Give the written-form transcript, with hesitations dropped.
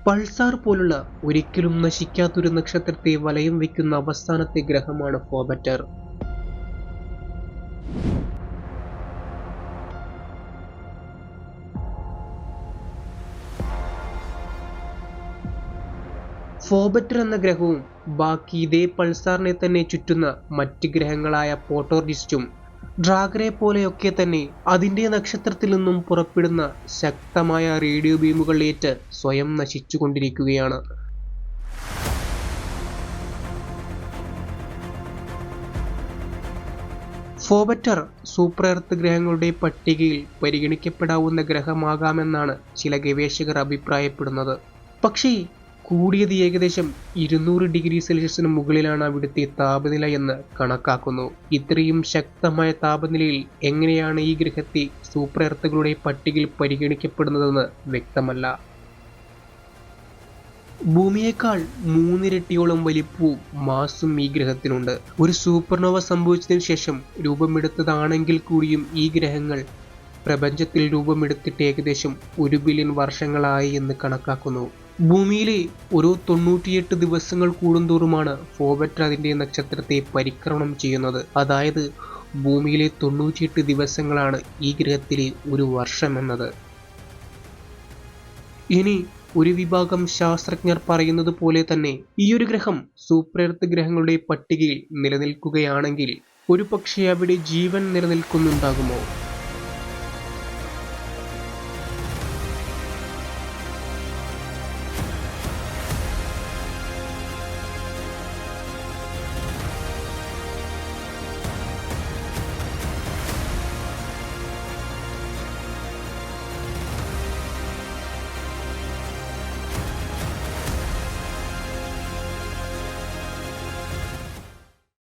Pulsar പോലുള്ള ഒരിക്കലും നശിക്കാത്തൊരു നക്ഷത്രത്തെ വലയം വയ്ക്കുന്ന അവസാനത്തെ ഗ്രഹമാണ് ഫോബറ്റർ. ഫോബറ്റർ എന്ന ഗ്രഹവും ബാക്കി ഇതേ പൾസാറിനെ തന്നെ ചുറ്റുന്ന മറ്റ് ഗ്രഹങ്ങളായ പോട്ടോർജിസ്റ്റും ഡ്രാഗനെ പോലെയൊക്കെ തന്നെ അതിന്റെ നക്ഷത്രത്തിൽ നിന്നും പുറപ്പെടുന്ന ശക്തമായ റേഡിയോ ബീമുകൾ ഏറ്റ് സ്വയം നശിച്ചുകൊണ്ടിരിക്കുകയാണ്. ഫോബറ്റർ സൂപ്പർ എർത്ത് ഗ്രഹങ്ങളുടെ പട്ടികയിൽ പരിഗണിക്കപ്പെടാവുന്ന ഗ്രഹമാകാമെന്നാണ് ചില ഗവേഷകർ അഭിപ്രായപ്പെടുന്നത്. പക്ഷേ കൂടിയത് ഏകദേശം 200 ഡിഗ്രി സെൽഷ്യസിന് മുകളിലാണ് അവിടുത്തെ താപനില എന്ന് കണക്കാക്കുന്നു. ഇത്രയും ശക്തമായ താപനിലയിൽ എങ്ങനെയാണ് ഈ ഗ്രഹത്തെ സൂപ്പർ എർത്തുകളുടെ പട്ടികയിൽ പരിഗണിക്കപ്പെടുന്നതെന്ന് വ്യക്തമല്ല. ഭൂമിയേക്കാൾ 3 ഇരട്ടിയോളം വലിപ്പവും മാസും ഈ ഗ്രഹത്തിനുണ്ട്. ഒരു സൂപ്പർനോവ സംഭവിച്ചതിനു ശേഷം രൂപമെടുത്തതാണെങ്കിൽ കൂടിയും ഈ ഗ്രഹങ്ങൾ പ്രപഞ്ചത്തിൽ രൂപമെടുത്തിട്ട് ഏകദേശം 1 ബില്യൺ വർഷങ്ങളായി എന്ന് കണക്കാക്കുന്നു. ഭൂമിയിലെ ഓരോ 98 ദിവസങ്ങൾ കൂടുന്തോറുമാണ് ഫോബറ്റർ അതിന്റെ നക്ഷത്രത്തെ പരിക്രമണം ചെയ്യുന്നത്. അതായത് ഭൂമിയിലെ 98 ദിവസങ്ങളാണ് ഈ ഗ്രഹത്തിലെ ഒരു വർഷം എന്നത്. ഇനി ഒരു വിഭാഗം ശാസ്ത്രജ്ഞർ പറയുന്നത് പോലെ തന്നെ ഈയൊരു ഗ്രഹം സൂപ്പർ എർത്ത് ഗ്രഹങ്ങളുടെ പട്ടികയിൽ നിലനിൽക്കുകയാണെങ്കിൽ ഒരുപക്ഷെ അവിടെ ജീവൻ നിലനിൽക്കുന്നുണ്ടാകുമോ?